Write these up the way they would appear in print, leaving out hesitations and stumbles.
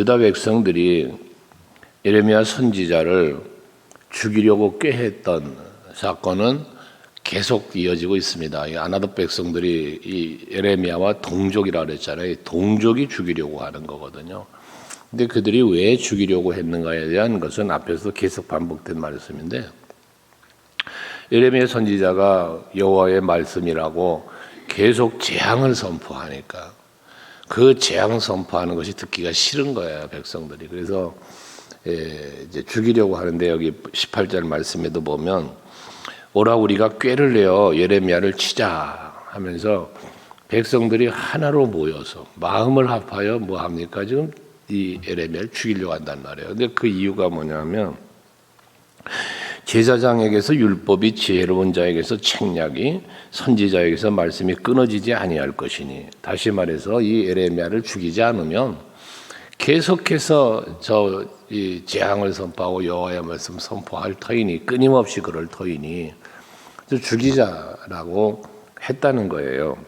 유다 백성들이 예레미야 선지자를 죽이려고 꾀했던 사건은 계속 이어지고 있습니다. 이 아나돗 백성들이 이 예레미야와 동족이라고 그랬잖아요. 동족이 죽이려고 하는 거거든요. 근데 그들이 왜 죽이려고 했는가에 대한 것은 앞에서 계속 반복된 말씀인데, 예레미야 선지자가 여호와의 말씀이라고 계속 재앙을 선포하니까 그 재앙 선포하는 것이 듣기가 싫은 거예요, 백성들이. 그래서 이제 죽이려고 하는데, 여기 18절 말씀에도 보면 오라 우리가 꾀를 내어 예레미야를 치자 하면서 백성들이 하나로 모여서 마음을 합하여 뭐 합니까? 지금 이 예레미야를 죽이려고 한단 말이에요. 근데 그 이유가 뭐냐면, 제사장에게서 율법이 지혜로운 자에게서 책략이, 선지자에게서 말씀이 끊어지지 아니할 것이니, 다시 말해서 이 예레미야를 죽이지 않으면 계속해서 이 재앙을 선포하고 여호와의 말씀 선포할 터이니, 끊임없이 그럴 터이니 죽이자라고 했다는 거예요.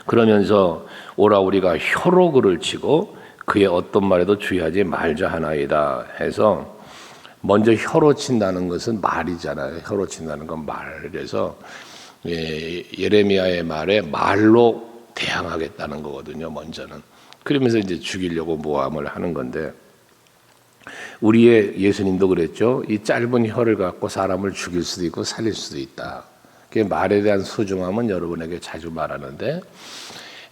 그러면서 오라 우리가 혀로 그를 치고 그의 어떤 말에도 주의하지 말자 하나이다 해서, 먼저 혀로 친다는 것은 말이잖아요. 혀로 친다는 건 말이라서 예레미야의 말에 말로 대항하겠다는 거거든요, 먼저는. 그러면서 이제 죽이려고 모함을 하는 건데, 우리의 예수님도 그랬죠. 이 짧은 혀를 갖고 사람을 죽일 수도 있고 살릴 수도 있다. 그 말에 대한 소중함은 여러분에게 자주 말하는데,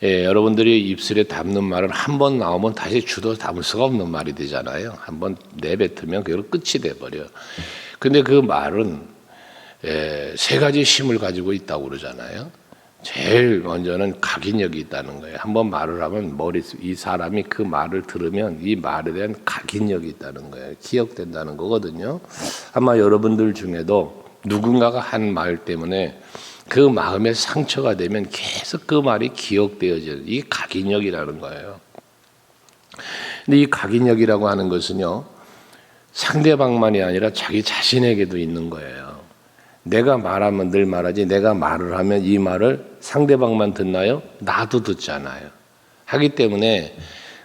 여러분들이 입술에 담는 말은 한 번 나오면 다시 주도 담을 수가 없는 말이 되잖아요. 한 번 내뱉으면 그걸로 끝이 돼버려요. 근데 그 말은 세 가지 힘을 가지고 있다고 그러잖아요. 제일 먼저는 각인력이 있다는 거예요. 한 번 말을 하면 이 사람이 그 말을 들으면 이 말에 대한 각인력이 있다는 거예요. 기억된다는 거거든요. 아마 여러분들 중에도 누군가가 한 말 때문에 그 마음에 상처가 되면 계속 그 말이 기억되어져요. 이 각인력이라는 거예요. 근데 이 각인력이라고 하는 것은요, 상대방만이 아니라 자기 자신에게도 있는 거예요. 내가 말하면 늘 말하지, 내가 말을 하면 이 말을 상대방만 듣나요? 나도 듣잖아요. 하기 때문에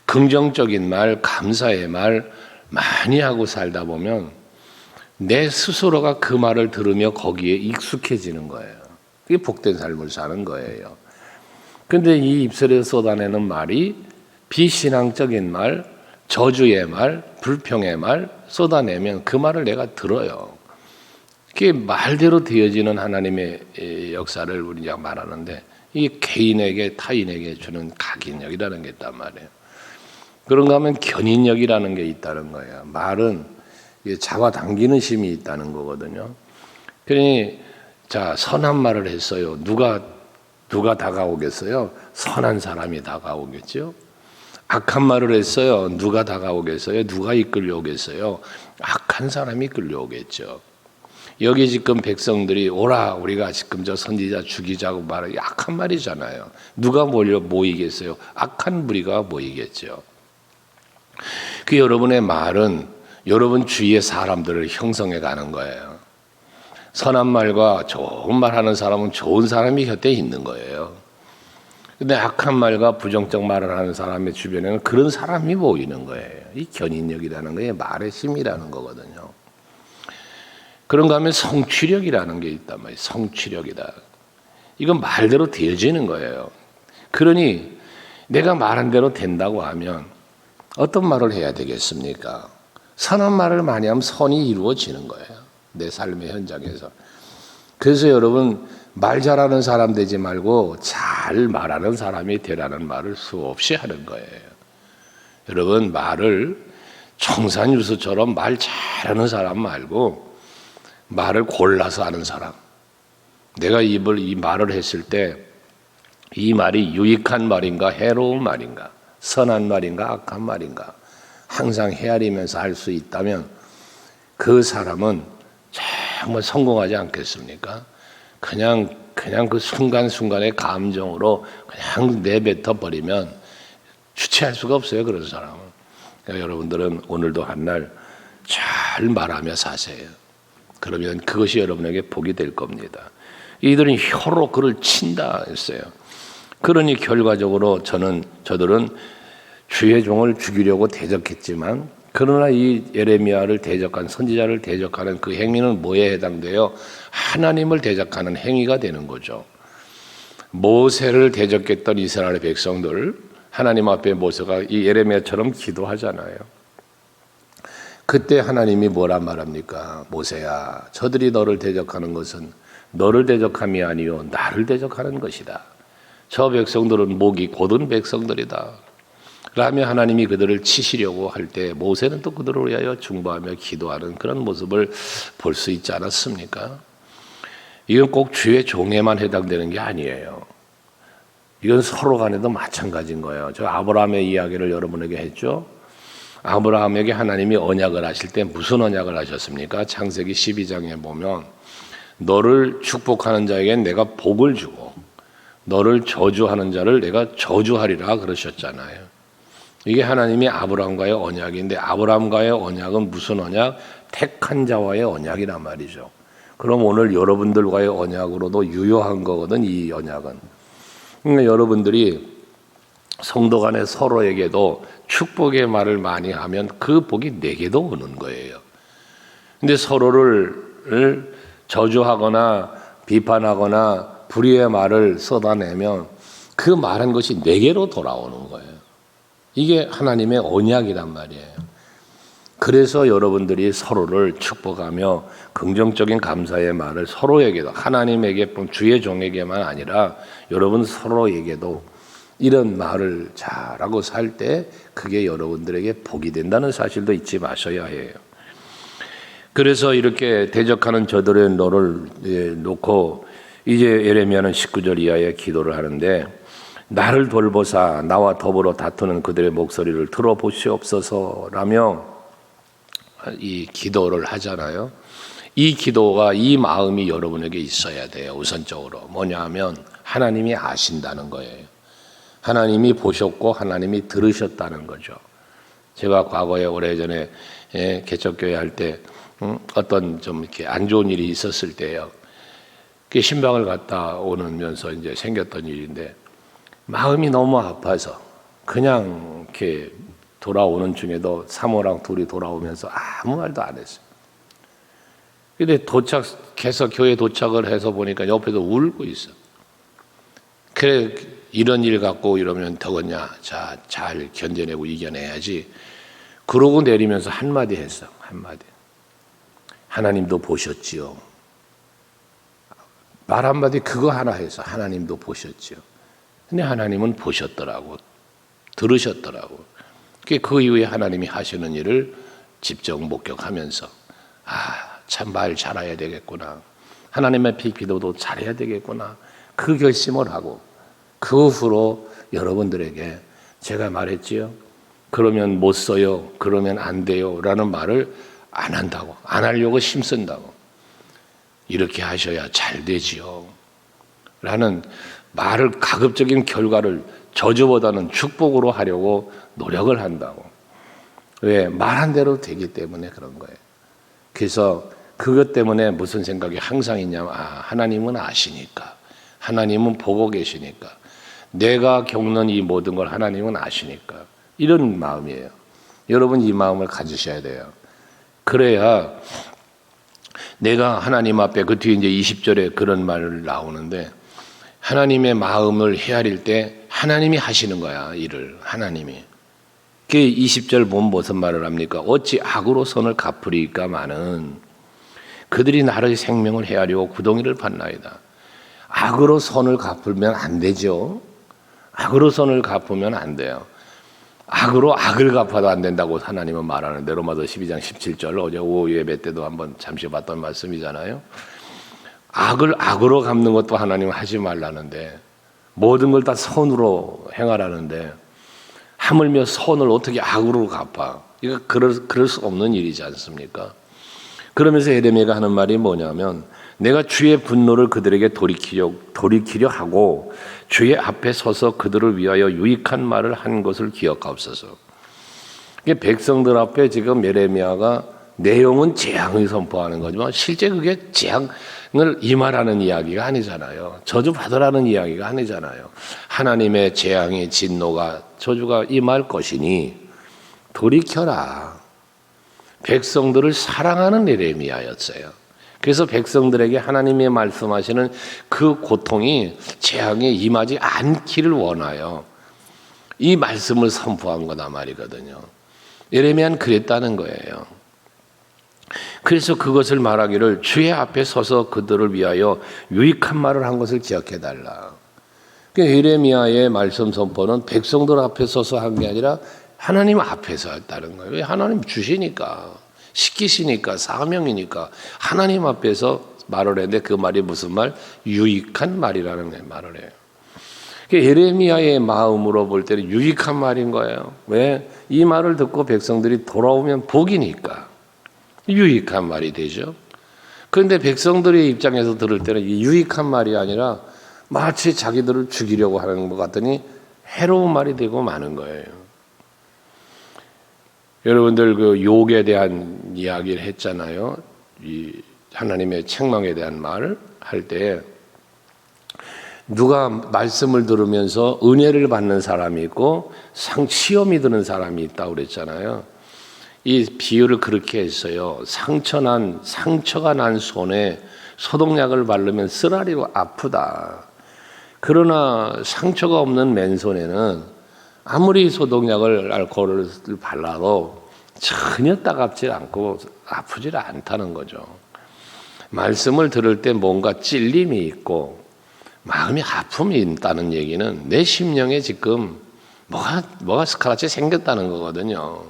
긍정적인 말, 감사의 말 많이 하고 살다 보면 내 스스로가 그 말을 들으며 거기에 익숙해지는 거예요. 그게 복된 삶을 사는 거예요. 그런데 이 입술에서 쏟아내는 말이 비신앙적인 말, 저주의 말, 불평의 말 쏟아내면 그 말을 내가 들어요. 그게 말대로 되어지는 하나님의 역사를 우리가 말하는데, 이 개인에게 타인에게 주는 각인력이라는 게 있단 말이에요. 그런가 하면 견인력이라는 게 있다는 거예요. 말은 잡아당기는 힘이 있다는 거거든요. 그러니 자, 선한 말을 했어요. 누가 다가오겠어요? 선한 사람이 다가오겠죠. 악한 말을 했어요. 누가 다가오겠어요? 누가 이끌려오겠어요? 악한 사람이 이끌려오겠죠. 여기 지금 백성들이 오라 우리가 지금 저 선지자 죽이자고 말하기 악한 말이잖아요. 누가 모이겠어요? 악한 무리가 모이겠죠. 그 여러분의 말은 여러분 주위의 사람들을 형성해 가는 거예요. 선한 말과 좋은 말 하는 사람은 좋은 사람이 곁에 있는 거예요. 근데 악한 말과 부정적 말을 하는 사람의 주변에는 그런 사람이 모이는 거예요. 이 견인력이라는 게 말의 힘이라는 거거든요. 그런가 하면 성취력이라는 게 있단 말이에요. 성취력이다. 이건 말대로 되어지는 거예요. 그러니 내가 말한 대로 된다고 하면 어떤 말을 해야 되겠습니까? 선한 말을 많이 하면 선이 이루어지는 거예요. 내 삶의 현장에서. 그래서 여러분, 말 잘하는 사람 되지 말고 잘 말하는 사람이 되라는 말을 수없이 하는 거예요. 여러분, 말을 청산유수처럼 말 잘하는 사람 말고 말을 골라서 하는 사람. 내가 이 말을 했을 때 이 말이 유익한 말인가 해로운 말인가, 선한 말인가 악한 말인가 항상 헤아리면서 할 수 있다면 그 사람은 정말 성공하지 않겠습니까? 그냥 그 순간순간의 감정으로 그냥 내뱉어 버리면 주체할 수가 없어요, 그런 사람은. 그러니까 여러분들은 오늘도 한날 잘 말하며 사세요. 그러면 그것이 여러분에게 복이 될 겁니다. 이들은 혀로 그를 친다 했어요. 그러니 결과적으로 저들은 주의 종을 죽이려고 대적했지만 그러나 이 예레미야를 대적한 선지자를 대적하는 그 행위는 뭐에 해당돼요? 하나님을 대적하는 행위가 되는 거죠. 모세를 대적했던 이스라엘 백성들, 하나님 앞에 모세가 이 예레미야처럼 기도하잖아요. 그때 하나님이 뭐란 말합니까? 모세야, 저들이 너를 대적하는 것은 너를 대적함이 아니요 나를 대적하는 것이다. 저 백성들은 목이 곧은 백성들이다. 라며 하나님이 그들을 치시려고 할 때 모세는 또 그들을 위하여 중보하며 기도하는 그런 모습을 볼 수 있지 않았습니까? 이건 꼭 주의 종에만 해당되는 게 아니에요. 이건 서로 간에도 마찬가지인 거예요. 저 아브라함의 이야기를 여러분에게 했죠. 아브라함에게 하나님이 언약을 하실 때 무슨 언약을 하셨습니까? 창세기 12장에 보면 너를 축복하는 자에겐 내가 복을 주고 너를 저주하는 자를 내가 저주하리라 그러셨잖아요. 이게 하나님이 아브라함과의 언약인데 아브라함과의 언약은 무슨 언약? 택한 자와의 언약이란 말이죠. 그럼 오늘 여러분들과의 언약으로도 유효한 거거든, 이 언약은. 그러니까 여러분들이 성도 간에 서로에게도 축복의 말을 많이 하면 그 복이 내게도 오는 거예요. 근데 서로를 저주하거나 비판하거나 불의의 말을 쏟아내면 그 말한 것이 내게로 돌아오는 거예요. 이게 하나님의 언약이란 말이에요. 그래서 여러분들이 서로를 축복하며 긍정적인 감사의 말을 서로에게도, 하나님에게뿐 주의 종에게만 아니라 여러분 서로에게도 이런 말을 잘하고 살 때 그게 여러분들에게 복이 된다는 사실도 잊지 마셔야 해요. 그래서 이렇게 대적하는 저들의 너를 놓고 이제 예레미야는 19절 이하의 기도를 하는데 나를 돌보사 나와 더불어 다투는 그들의 목소리를 들어보시옵소서라며 이 기도를 하잖아요. 이 기도가, 이 마음이 여러분에게 있어야 돼요. 우선적으로 뭐냐 하면 하나님이 아신다는 거예요. 하나님이 보셨고 하나님이 들으셨다는 거죠. 제가 과거에 오래전에 개척교회 할 때 어떤 좀 이렇게 안 좋은 일이 있었을 때요. 신방을 갔다 오면서 이제 생겼던 일인데 마음이 너무 아파서 그냥 이렇게 돌아오는 중에도 사모랑 둘이 돌아오면서 아무 말도 안 했어요. 근데 도착해서 교회 도착을 해서 보니까 옆에서 울고 있어. 그래, 이런 일 갖고 이러면 더겠냐. 자, 잘 견뎌내고 이겨내야지. 그러고 내리면서 한마디 했어. 한마디. 하나님도 보셨지요. 말 한마디 그거 하나 해서 하나님도 보셨지요. 근데 하나님은 보셨더라고. 들으셨더라고. 그 이후에 하나님이 하시는 일을 직접 목격하면서 참 말 잘해야 되겠구나. 하나님의 기도도 잘해야 되겠구나. 그 결심을 하고 그 후로 여러분들에게 제가 말했지요. 그러면 못 써요. 그러면 안 돼요. 라는 말을 안 한다고. 안 하려고 힘쓴다고. 이렇게 하셔야 잘 되지요. 라는 말을 가급적인 결과를 저주보다는 축복으로 하려고 노력을 한다고. 왜? 말한 대로 되기 때문에 그런 거예요. 그래서 그것 때문에 무슨 생각이 항상 있냐면 하나님은 아시니까. 하나님은 보고 계시니까. 내가 겪는 이 모든 걸 하나님은 아시니까. 이런 마음이에요. 여러분 이 마음을 가지셔야 돼요. 그래야 내가 하나님 앞에 그 뒤에 이제 20절에 그런 말 나오는데 하나님의 마음을 헤아릴 때 하나님이 하시는 거야, 일을. 하나님이. 그 20절 보면 무슨 말을 합니까? 어찌 악으로 선을 갚으리까마는 그들이 나를 생명을 헤아리고 구덩이를 팠나이다. 악으로 선을 갚으면 안 되죠. 악으로 선을 갚으면 안 돼요. 악으로 악을 갚아도 안 된다고 하나님은 말하는데 로마서 12장 17절 어제 오후 예배 때도 한번 잠시 봤던 말씀이잖아요. 악을 악으로 갚는 것도 하나님은 하지 말라는데 모든 걸 다 선으로 행하라는데 하물며 선을 어떻게 악으로 갚아? 이거 그럴 수 없는 일이지 않습니까? 그러면서 예레미야가 하는 말이 뭐냐면 내가 주의 분노를 그들에게 돌이키려 하고 주의 앞에 서서 그들을 위하여 유익한 말을 한 것을 기억하옵소서. 백성들 앞에 지금 예레미야가 내용은 재앙을 선포하는 거지만 실제 그게 재앙을 임하라는 이야기가 아니잖아요. 저주 받으라는 이야기가 아니잖아요. 하나님의 재앙의 진노가 저주가 임할 것이니 돌이켜라. 백성들을 사랑하는 예레미야였어요. 그래서 백성들에게 하나님이 말씀하시는 그 고통이 재앙에 임하지 않기를 원하여 이 말씀을 선포한 거다 말이거든요. 예레미야는 그랬다는 거예요. 그래서 그것을 말하기를 주의 앞에 서서 그들을 위하여 유익한 말을 한 것을 기억해달라. 그러니까 예레미야의 말씀 선포는 백성들 앞에 서서 한 게 아니라 하나님 앞에서 했다는 거예요. 왜? 하나님 주시니까, 시키시니까, 사명이니까 하나님 앞에서 말을 했는데 그 말이 무슨 말? 유익한 말이라는 말을 해요. 예레미야의 마음으로 볼 때는 유익한 말인 거예요. 왜? 이 말을 듣고 백성들이 돌아오면 복이니까 유익한 말이 되죠. 그런데 백성들의 입장에서 들을 때는 이 유익한 말이 아니라 마치 자기들을 죽이려고 하는 것 같더니 해로운 말이 되고 마는 거예요. 여러분들 그 욕에 대한 이야기를 했잖아요. 이 하나님의 책망에 대한 말을 할 때 누가 말씀을 들으면서 은혜를 받는 사람이 있고 시험이 드는 사람이 있다고 그랬잖아요. 이 비유를 그렇게 했어요. 상처가 난 손에 소독약을 바르면 쓰라리로 아프다. 그러나 상처가 없는 맨손에는 아무리 소독약을 알코올을 발라도 전혀 따갑지 않고 아프지 않다는 거죠. 말씀을 들을 때 뭔가 찔림이 있고 마음이 아픔이 있다는 얘기는 내 심령에 지금 뭐가 스크래치 생겼다는 거거든요.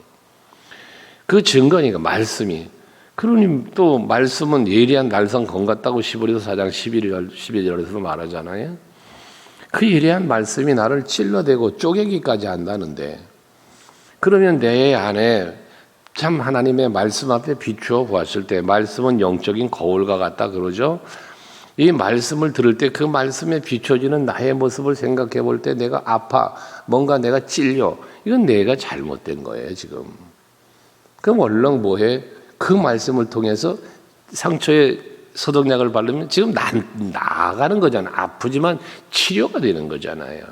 그 증거니까 말씀이. 그러니 또 말씀은 예리한 날선 검 같다고 시브리서 4장 11절에서 말하잖아요. 그 예리한 말씀이 나를 찔러대고 쪼개기까지 한다는데 그러면 내 안에 참 하나님의 말씀 앞에 비추어 보았을 때 말씀은 영적인 거울과 같다 그러죠. 이 말씀을 들을 때 그 말씀에 비춰지는 나의 모습을 생각해 볼 때 내가 아파, 뭔가 내가 찔려. 이건 내가 잘못된 거예요 지금. 그럼 얼른 뭐해? 그 말씀을 통해서 상처에 소독약을 바르면 지금 나아가는 거잖아요. 아프지만 치료가 되는 거잖아요.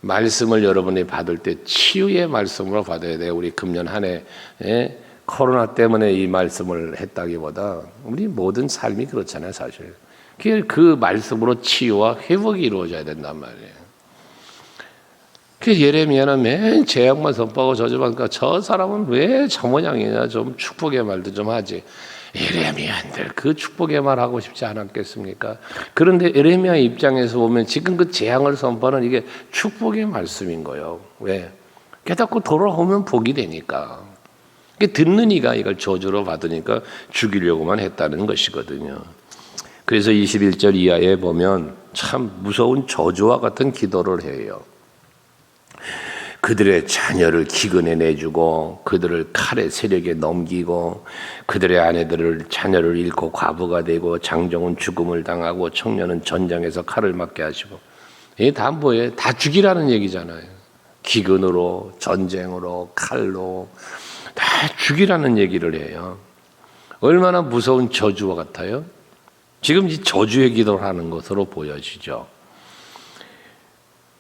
말씀을 여러분이 받을 때 치유의 말씀으로 받아야 돼요. 우리 금년 한 해 코로나 때문에 이 말씀을 했다기보다 우리 모든 삶이 그렇잖아요, 사실. 그 말씀으로 치유와 회복이 이루어져야 된단 말이에요. 그 예레미야는 맨 재앙만 선포하고 저주하니까 저 사람은 왜 저 모양이냐, 좀 축복의 말도 좀 하지. 예레미야인들 그 축복의 말 하고 싶지 않았겠습니까? 그런데 예레미야 입장에서 보면 지금 그 재앙을 선포하는 이게 축복의 말씀인 거예요. 왜? 깨닫고 돌아오면 복이 되니까. 듣는 이가 이걸 저주로 받으니까 죽이려고만 했다는 것이거든요. 그래서 21절 이하에 보면 참 무서운 저주와 같은 기도를 해요. 그들의 자녀를 기근에 내주고 그들을 칼의 세력에 넘기고 그들의 아내들을 자녀를 잃고 과부가 되고 장정은 죽음을 당하고 청년은 전장에서 칼을 맞게 하시고 이게 다 뭐예요? 다 죽이라는 얘기잖아요. 기근으로 전쟁으로 칼로 다 죽이라는 얘기를 해요. 얼마나 무서운 저주와 같아요? 지금 이 저주의 기도를 하는 것으로 보여지죠.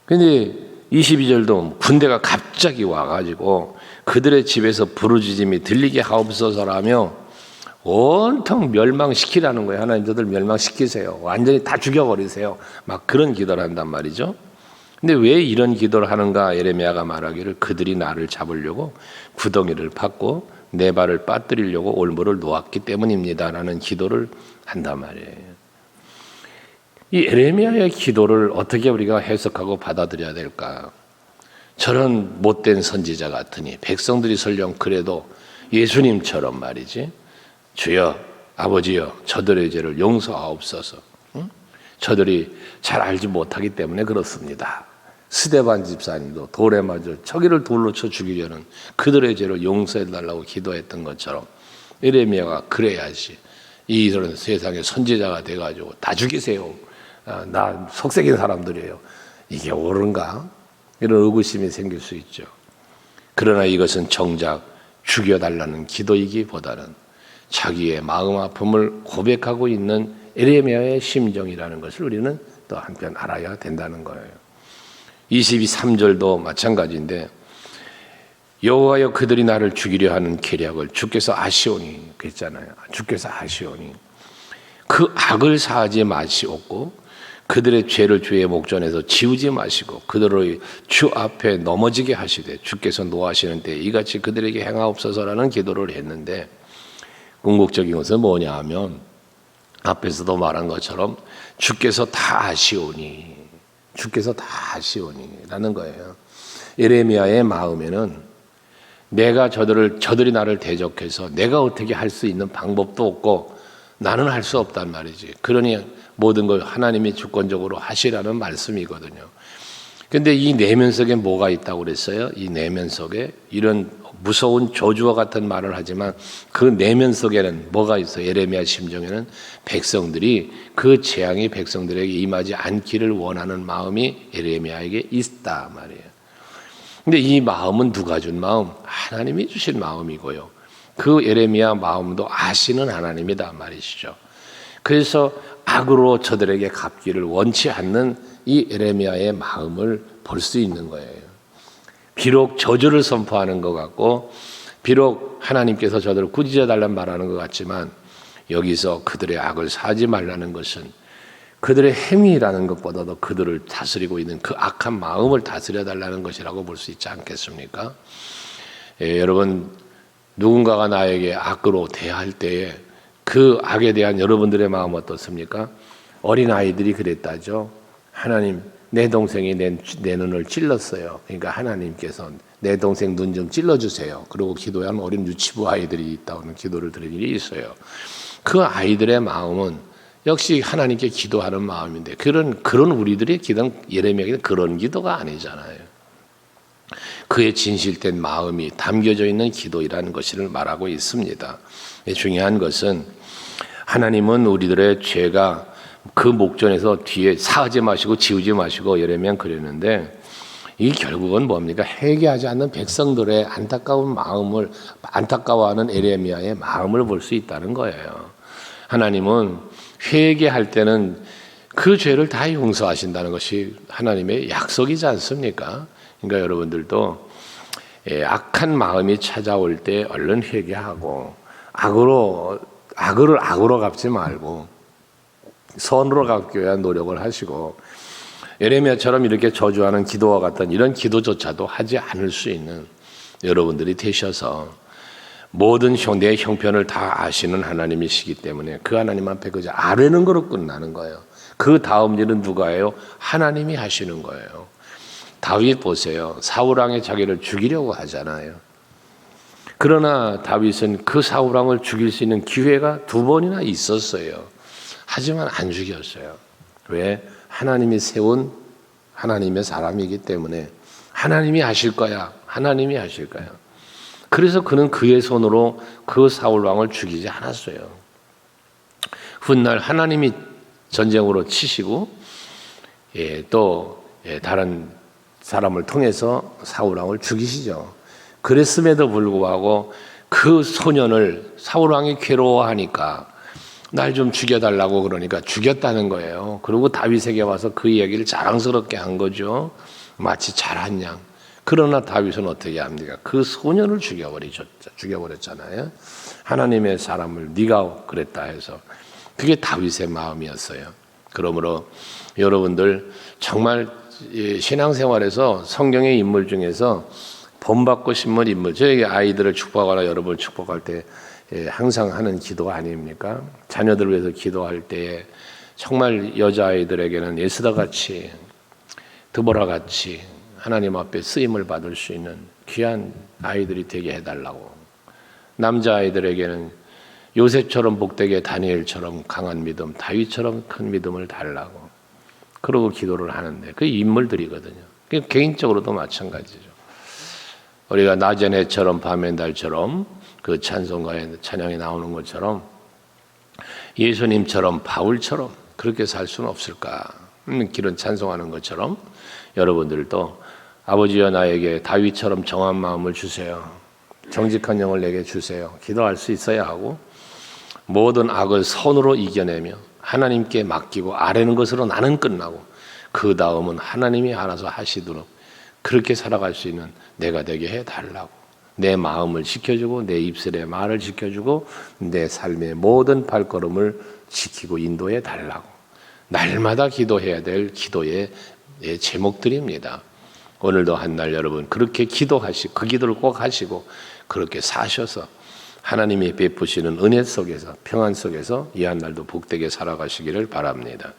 그런데 22절도 군대가 갑자기 와가지고 그들의 집에서 부르짖음이 들리게 하옵소서라며 온통 멸망시키라는 거예요. 하나님 저들 멸망시키세요. 완전히 다 죽여버리세요. 막 그런 기도를 한단 말이죠. 근데 왜 이런 기도를 하는가? 예레미야가 말하기를 그들이 나를 잡으려고 구덩이를 팠고 내 발을 빠뜨리려고 올무를 놓았기 때문입니다 라는 기도를 한단 말이에요. 이 예레미야의 기도를 어떻게 우리가 해석하고 받아들여야 될까? 저런 못된 선지자 같으니 백성들이 설령 그래도 예수님처럼 말이지, 주여 아버지여 저들의 죄를 용서하옵소서. 저들이 잘 알지 못하기 때문에 그렇습니다. 스데반 집사님도 돌에 맞아 저기를 돌로 쳐 죽이려는 그들의 죄를 용서해달라고 기도했던 것처럼 예레미야가 그래야지 이런 세상의 선지자가 돼가지고 다 죽이세요. 나 속색인 사람들이에요. 이게 옳은가? 이런 의구심이 생길 수 있죠. 그러나 이것은 정작 죽여달라는 기도이기보다는 자기의 마음 아픔을 고백하고 있는 에레미야의 심정이라는 것을 우리는 또 한편 알아야 된다는 거예요. 22~3절도 마찬가지인데 여호와여 그들이 나를 죽이려 하는 계략을 주께서 아시오니 그랬잖아요. 주께서 아시오니 그 악을 사하지 마시옵고 그들의 죄를 주의 목전에서 지우지 마시고 그들의 주 앞에 넘어지게 하시되 주께서 노하시는 때 이같이 그들에게 행하옵소서라는 기도를 했는데 궁극적인 것은 뭐냐 하면 앞에서도 말한 것처럼 주께서 다 아시오니 주께서 다 아시오니 라는 거예요. 예레미야의 마음에는 내가 저들이 나를 대적해서 내가 어떻게 할 수 있는 방법도 없고 나는 할 수 없단 말이지. 그러니 모든 걸 하나님이 주권적으로 하시라는 말씀이거든요. 근데 이 내면 속에 뭐가 있다고 그랬어요? 이 내면 속에 이런 무서운 저주와 같은 말을 하지만 그 내면 속에는 뭐가 있어요? 예레미야 심정에는 백성들이 그 재앙이 백성들에게 임하지 않기를 원하는 마음이 예레미야에게 있다 말이에요. 근데 이 마음은 누가 준 마음? 하나님이 주신 마음이고요. 그 예레미야 마음도 아시는 하나님이다 말이시죠. 그래서 악으로 저들에게 갚기를 원치 않는 이 예레미야의 마음을 볼 수 있는 거예요. 비록 저주를 선포하는 것 같고 비록 하나님께서 저들을 꾸짖어 달라는 말하는 것 같지만 여기서 그들의 악을 사지 말라는 것은 그들의 행위라는 것보다도 그들을 다스리고 있는 그 악한 마음을 다스려 달라는 것이라고 볼 수 있지 않겠습니까? 여러분 누군가가 나에게 악으로 대할 때에 그 악에 대한 여러분들의 마음 어떻습니까? 어린아이들이 그랬다죠. 하나님 내 동생이 내 눈을 찔렀어요. 그러니까 하나님께서 내 동생 눈 좀 찔러주세요. 그리고 기도한 어린 유치부 아이들이 있다고는 기도를 드린 일이 있어요. 그 아이들의 마음은 역시 하나님께 기도하는 마음인데 그런 우리들의 기도는 예레미야에게는 그런 기도가 아니잖아요. 그의 진실된 마음이 담겨져 있는 기도이라는 것을 말하고 있습니다. 중요한 것은 하나님은 우리들의 죄가 그 목전에서 뒤에 사하지 마시고 지우지 마시고 예레미야는 그랬는데 이 결국은 뭡니까? 회개하지 않는 백성들의 안타까워하는 예레미야의 마음을 볼 수 있다는 거예요. 하나님은 회개할 때는 그 죄를 다 용서하신다는 것이 하나님의 약속이지 않습니까? 그러니까 여러분들도 악한 마음이 찾아올 때 얼른 회개하고 악을 악으로 갚지 말고 선으로 갚기 위한 노력을 하시고 예레미야처럼 이렇게 저주하는 기도와 같은 이런 기도조차도 하지 않을 수 있는 여러분들이 되셔서 모든 내 형편을 다 아시는 하나님이시기 때문에 그 하나님 앞에 그저 아뢰는 거로 끝나는 거예요. 그 다음 일은 누가 해요? 하나님이 하시는 거예요. 다윗 보세요. 사울왕이 자기를 죽이려고 하잖아요. 그러나 다윗은 그 사울왕을 죽일 수 있는 기회가 2번이나 있었어요. 하지만 안 죽였어요. 왜? 하나님이 세운 하나님의 사람이기 때문에 하나님이 하실 거야. 하나님이 하실 거야. 그래서 그는 그의 손으로 그 사울왕을 죽이지 않았어요. 훗날 하나님이 전쟁으로 치시고 또 다른 사람을 통해서 사울왕을 죽이시죠. 그랬음에도 불구하고 그 소년을 사울왕이 괴로워하니까 날 좀 죽여달라고 그러니까 죽였다는 거예요. 그리고 다윗에게 와서 그 얘기를 자랑스럽게 한 거죠. 마치 잘한 양. 그러나 다윗은 어떻게 합니까? 그 소년을 죽여버렸잖아요. 하나님의 사람을 네가 그랬다 해서 그게 다윗의 마음이었어요. 그러므로 여러분들 정말 신앙생활에서 성경의 인물 중에서 본받고 싶은 인물, 저에게 아이들을 축복하거나 여러분을 축복할 때 항상 하는 기도 아닙니까? 자녀들을 위해서 기도할 때 정말 여자아이들에게는 에스더같이 드보라같이 하나님 앞에 쓰임을 받을 수 있는 귀한 아이들이 되게 해달라고, 남자아이들에게는 요셉처럼 복되게 다니엘처럼 강한 믿음, 다윗처럼 큰 믿음을 달라고 그러고 기도를 하는데 그 인물들이거든요. 개인적으로도 마찬가지죠. 우리가 낮엔 해처럼 밤엔 달처럼 그 찬송가에 찬양이 나오는 것처럼 예수님처럼 바울처럼 그렇게 살 수는 없을까? 길은 찬송하는 것처럼 여러분들도 아버지여 나에게 다윗처럼 정한 마음을 주세요. 정직한 영을 내게 주세요. 기도할 수 있어야 하고 모든 악을 선으로 이겨내며 하나님께 맡기고 아뢰는 것으로 나는 끝나고 그 다음은 하나님이 알아서 하시도록 그렇게 살아갈 수 있는 내가 되게 해달라고. 내 마음을 지켜주고 내 입술의 말을 지켜주고 내 삶의 모든 발걸음을 지키고 인도해 달라고. 날마다 기도해야 될 기도의 제목들입니다. 오늘도 한날 여러분 그렇게 기도하시고 그 기도를 꼭 하시고 그렇게 사셔서 하나님이 베푸시는 은혜 속에서 평안 속에서 이 한날도 복되게 살아가시기를 바랍니다.